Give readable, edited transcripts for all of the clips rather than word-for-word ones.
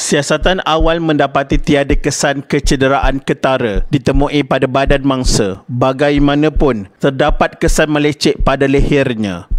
Siasatan awal mendapati tiada kesan kecederaan ketara ditemui pada badan mangsa. Bagaimanapun, terdapat kesan melecek pada lehernya.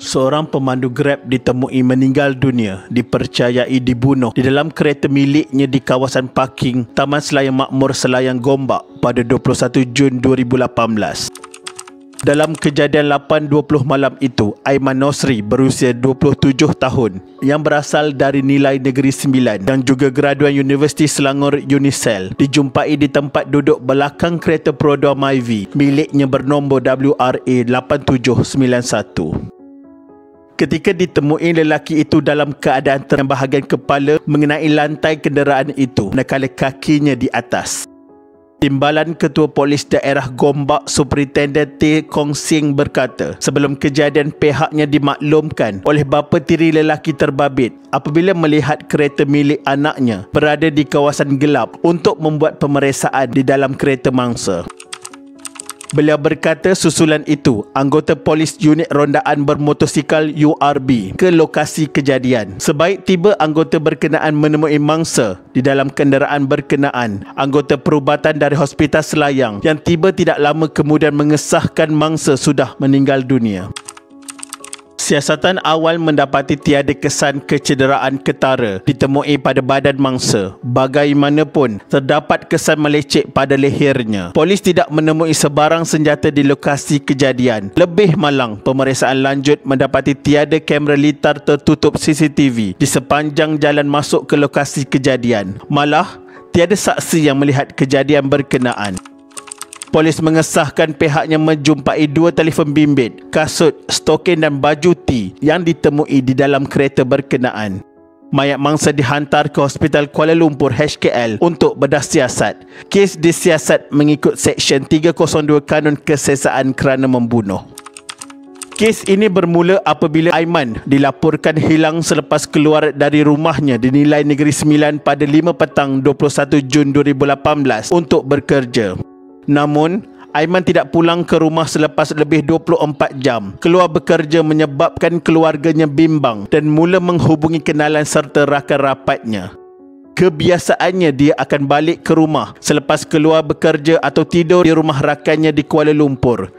Seorang pemandu Grab ditemui meninggal dunia, dipercayai dibunuh di dalam kereta miliknya di kawasan parking Taman Selayang Makmur Selayang Gombak pada 21 Jun 2018. Dalam kejadian 8.20 malam itu, Aiman Nosri berusia 27 tahun yang berasal dari Nilai Negeri Sembilan dan juga graduan Universiti Selangor Unisel dijumpai di tempat duduk belakang kereta Perodua Myvi miliknya bernombor WRA 8791. Ketika ditemui, lelaki itu dalam keadaan bahagian kepala mengenai lantai kenderaan itu manakala kakinya di atas. Timbalan Ketua Polis Daerah Gombak Superintendent T. Kong Sing berkata, sebelum kejadian pihaknya dimaklumkan oleh bapa tiri lelaki terbabit apabila melihat kereta milik anaknya berada di kawasan gelap untuk membuat pemeriksaan di dalam kereta mangsa. Beliau berkata susulan itu, anggota polis unit rondaan bermotosikal URB ke lokasi kejadian. Sebaik tiba anggota berkenaan menemui mangsa di dalam kenderaan berkenaan, anggota perubatan dari Hospital Selayang yang tiba tidak lama kemudian mengesahkan mangsa sudah meninggal dunia. Siasatan awal mendapati tiada kesan kecederaan ketara ditemui pada badan mangsa. Bagaimanapun, terdapat kesan melecek pada lehernya. Polis tidak menemui sebarang senjata di lokasi kejadian. Lebih malang, pemeriksaan lanjut mendapati tiada kamera litar tertutup CCTV di sepanjang jalan masuk ke lokasi kejadian. Malah, tiada saksi yang melihat kejadian berkenaan. Polis mengesahkan pihaknya menjumpai 2 telefon bimbit, kasut, stokin dan baju T yang ditemui di dalam kereta berkenaan. Mayat mangsa dihantar ke Hospital Kuala Lumpur HKL untuk bedah siasat. Kes disiasat mengikut Seksyen 302 Kanun Kesesaan kerana membunuh. Kes ini bermula apabila Aiman dilaporkan hilang selepas keluar dari rumahnya di Nilai Negeri Sembilan pada 5 petang 21 Jun 2018 untuk bekerja. Namun, Aiman tidak pulang ke rumah selepas lebih 24 jam. Keluar bekerja menyebabkan keluarganya bimbang dan mula menghubungi kenalan serta rakan rapatnya. Kebiasaannya dia akan balik ke rumah selepas keluar bekerja atau tidur di rumah rakannya di Kuala Lumpur.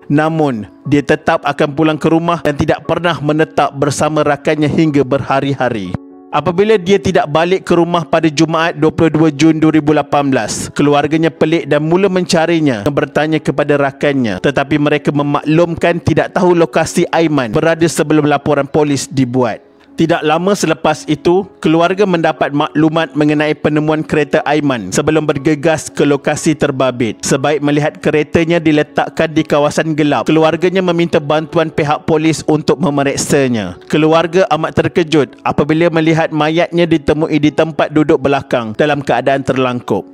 Namun, dia tetap akan pulang ke rumah dan tidak pernah menetap bersama rakannya hingga berhari-hari. Apabila dia tidak balik ke rumah pada Jumaat 22 Jun 2018, keluarganya pelik dan mula mencarinya dan bertanya kepada rakannya, tetapi mereka memaklumkan tidak tahu lokasi Aiman berada sebelum laporan polis dibuat. Tidak lama selepas itu, keluarga mendapat maklumat mengenai penemuan kereta Aiman sebelum bergegas ke lokasi terbabit. Sebaik melihat keretanya diletakkan di kawasan gelap, keluarganya meminta bantuan pihak polis untuk memeriksanya. Keluarga amat terkejut apabila melihat mayatnya ditemui di tempat duduk belakang dalam keadaan terlangkup.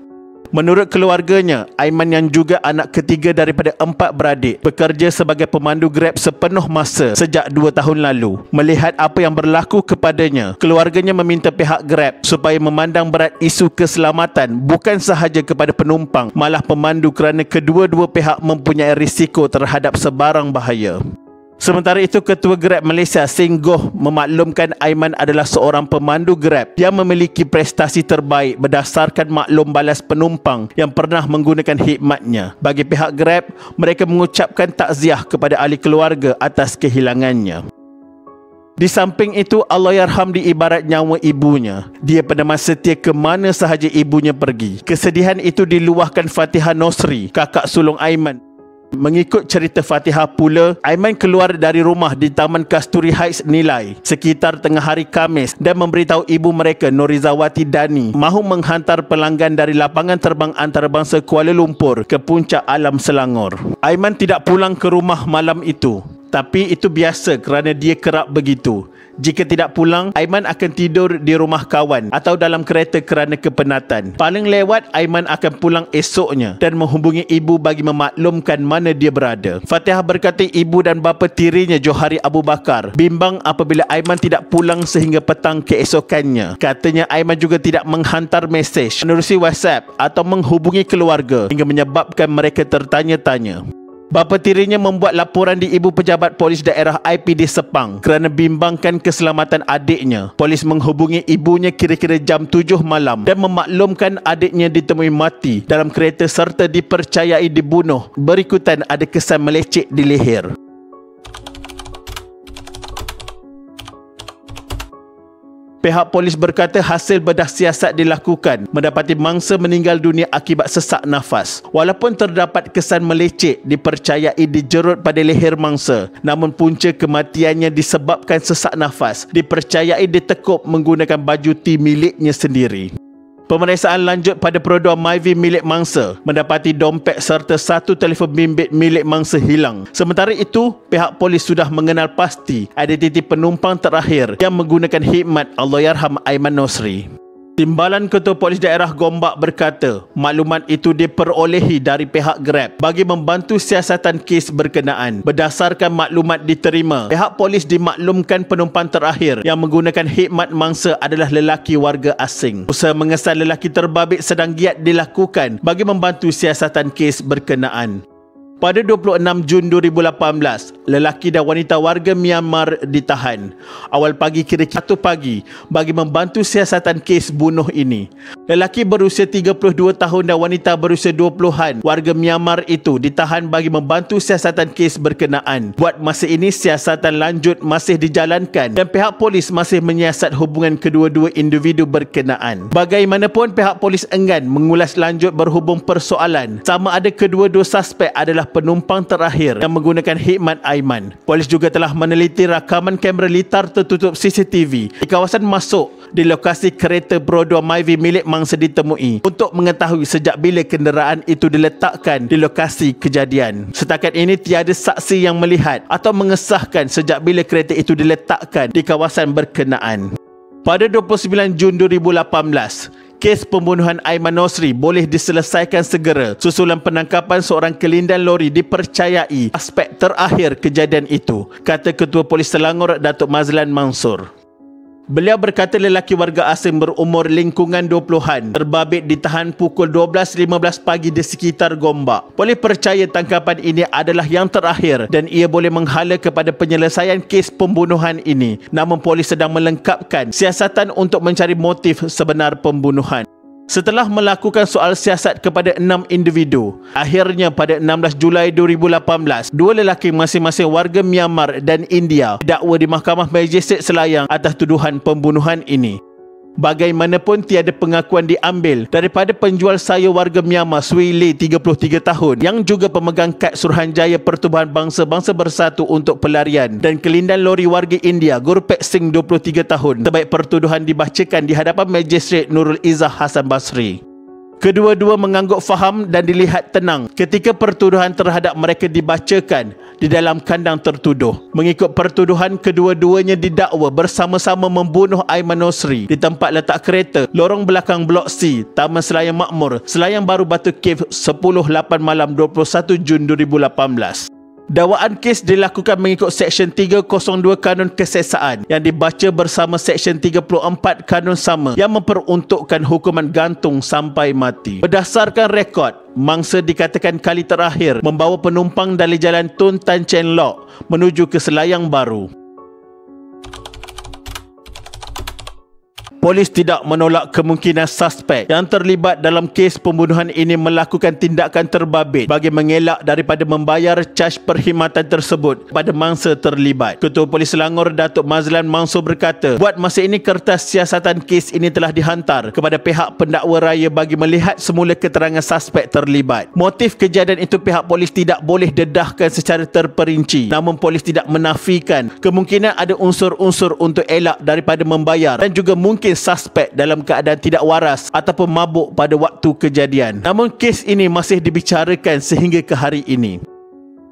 Menurut keluarganya, Aiman yang juga anak ketiga daripada 4 beradik bekerja sebagai pemandu Grab sepenuh masa sejak 2 tahun lalu. Melihat apa yang berlaku kepadanya, keluarganya meminta pihak Grab supaya memandang berat isu keselamatan bukan sahaja kepada penumpang, malah pemandu kerana kedua-dua pihak mempunyai risiko terhadap sebarang bahaya. Sementara itu, Ketua Grab Malaysia Sing Goh memaklumkan Aiman adalah seorang pemandu Grab yang memiliki prestasi terbaik berdasarkan maklum balas penumpang yang pernah menggunakan khidmatnya. Bagi pihak Grab, mereka mengucapkan takziah kepada ahli keluarga atas kehilangannya. Di samping itu, Allahyarham diibarat nyawa ibunya. Dia peneman setia ke mana sahaja ibunya pergi. Kesedihan itu diluahkan Fatihah Nosri, kakak sulung Aiman. Mengikut cerita Fatihah pula, Aiman keluar dari rumah di Taman Kasturi Heights Nilai sekitar tengah hari Khamis dan memberitahu ibu mereka Norizawati Dani mahu menghantar pelanggan dari lapangan terbang antarabangsa Kuala Lumpur ke Puncak Alam Selangor. Aiman tidak pulang ke rumah malam itu, tapi itu biasa kerana dia kerap begitu. Jika tidak pulang, Aiman akan tidur di rumah kawan atau dalam kereta kerana kepenatan. Paling lewat, Aiman akan pulang esoknya dan menghubungi ibu bagi memaklumkan mana dia berada. Fatihah berkata ibu dan bapa tirinya Johari Abu Bakar bimbang apabila Aiman tidak pulang sehingga petang keesokannya. Katanya Aiman juga tidak menghantar mesej menerusi WhatsApp atau menghubungi keluarga hingga menyebabkan mereka tertanya-tanya. Bapa tirinya membuat laporan di Ibu Pejabat Polis Daerah IPD Sepang kerana bimbangkan keselamatan adiknya. Polis menghubungi ibunya kira-kira jam 7 malam dan memaklumkan adiknya ditemui mati dalam kereta serta dipercayai dibunuh. Berikutan ada kesan melecek di leher. Pihak polis berkata hasil bedah siasat dilakukan mendapati mangsa meninggal dunia akibat sesak nafas. Walaupun terdapat kesan melecek dipercayai dijerut pada leher mangsa, namun punca kematiannya disebabkan sesak nafas dipercayai ditekup menggunakan baju T miliknya sendiri. Pemeriksaan lanjut pada produa Myvi milik mangsa mendapati dompet serta satu telefon bimbit milik mangsa hilang. Sementara itu, pihak polis sudah mengenal pasti identiti penumpang terakhir yang menggunakan khidmat Allahyarham Aiman Nosri. Timbalan Ketua Polis Daerah Gombak berkata, maklumat itu diperolehi dari pihak Grab bagi membantu siasatan kes berkenaan. Berdasarkan maklumat diterima, pihak polis dimaklumkan penumpang terakhir yang menggunakan khidmat mangsa adalah lelaki warga asing. Usaha mengesan lelaki terbabit sedang giat dilakukan bagi membantu siasatan kes berkenaan. Pada 26 Jun 2018, lelaki dan wanita warga Myanmar ditahan. Awal pagi kira 1 pagi bagi membantu siasatan kes bunuh ini. Lelaki berusia 32 tahun dan wanita berusia 20-an warga Myanmar itu ditahan bagi membantu siasatan kes berkenaan. Buat masa ini siasatan lanjut masih dijalankan dan pihak polis masih menyiasat hubungan kedua-dua individu berkenaan. Bagaimanapun pihak polis enggan mengulas lanjut berhubung persoalan sama ada kedua-dua suspek adalah penumpang terakhir yang menggunakan khidmat Aiman. Polis juga telah meneliti rakaman kamera litar tertutup CCTV di kawasan masuk di lokasi kereta produa Myvi milik mangsa ditemui untuk mengetahui sejak bila kenderaan itu diletakkan di lokasi kejadian. Setakat ini tiada saksi yang melihat atau mengesahkan sejak bila kereta itu diletakkan di kawasan berkenaan. Pada 29 Jun 2018, kes pembunuhan Aiman Nosri boleh diselesaikan segera susulan penangkapan seorang kelindan lori dipercayai aspek terakhir kejadian itu, kata Ketua Polis Selangor Datuk Mazlan Mansur. Beliau berkata lelaki warga asing berumur lingkungan 20-an terbabit ditahan pukul 12.15 pagi di sekitar Gombak. Polis percaya tangkapan ini adalah yang terakhir dan ia boleh menghala kepada penyelesaian kes pembunuhan ini. Namun polis sedang melengkapkan siasatan untuk mencari motif sebenar pembunuhan. Setelah melakukan soal siasat kepada 6 individu, akhirnya pada 16 Julai 2018, 2 lelaki masing-masing warga Myanmar dan India didakwa di Mahkamah Majistret Selayang atas tuduhan pembunuhan ini. Bagaimanapun tiada pengakuan diambil daripada penjual sayur warga Myanmar Swee Lee 33 tahun yang juga pemegang kad Suruhanjaya Pertubuhan Bangsa-Bangsa Bersatu untuk Pelarian dan kelindan lori warga India Gurpet Singh 23 tahun sebaik pertuduhan dibacakan di hadapan Magistrate Nurul Izzah Hasan Basri. Kedua-dua mengangguk faham dan dilihat tenang ketika pertuduhan terhadap mereka dibacakan di dalam kandang tertuduh. Mengikut pertuduhan, kedua-duanya didakwa bersama-sama membunuh Aiman Nosri di tempat letak kereta lorong belakang Blok C, Taman Selayang Makmur, Selayang Baru Batu Cave 10.8 malam 21 Jun 2018. Dakwaan kes dilakukan mengikut Seksyen 302 Kanun Kesesaan yang dibaca bersama Seksyen 34 Kanun sama yang memperuntukkan hukuman gantung sampai mati. Berdasarkan rekod, mangsa dikatakan kali terakhir membawa penumpang dari Jalan Tun Tan Chen Lok menuju ke Selayang Baru. Polis tidak menolak kemungkinan suspek yang terlibat dalam kes pembunuhan ini melakukan tindakan terbabit bagi mengelak daripada membayar caj perkhidmatan tersebut kepada mangsa terlibat. Ketua Polis Selangor Datuk Mazlan Mansur berkata, buat masa ini kertas siasatan kes ini telah dihantar kepada pihak pendakwa raya bagi melihat semula keterangan suspek terlibat. Motif kejadian itu pihak polis tidak boleh dedahkan secara terperinci, namun polis tidak menafikan kemungkinan ada unsur-unsur untuk elak daripada membayar dan juga mungkin suspek dalam keadaan tidak waras ataupun mabuk pada waktu kejadian. Namun kes ini masih dibicarakan sehingga ke hari ini.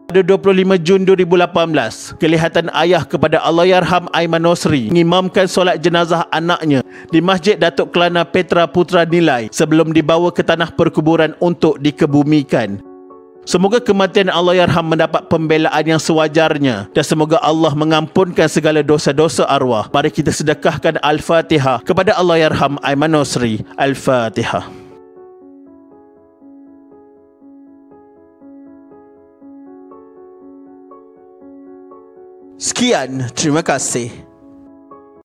Pada 25 Jun 2018, kelihatan ayah kepada Allahyarham Aiman Nosri mengimamkan solat jenazah anaknya di Masjid Datuk Kelana Petra Putra Nilai sebelum dibawa ke tanah perkuburan untuk dikebumikan. Semoga kematian Allahyarham mendapat pembelaan yang sewajarnya dan semoga Allah mengampunkan segala dosa-dosa arwah. Mari kita sedekahkan Al-Fatihah kepada Allahyarham Aiman Nosri. Al-Fatihah. Sekian, terima kasih.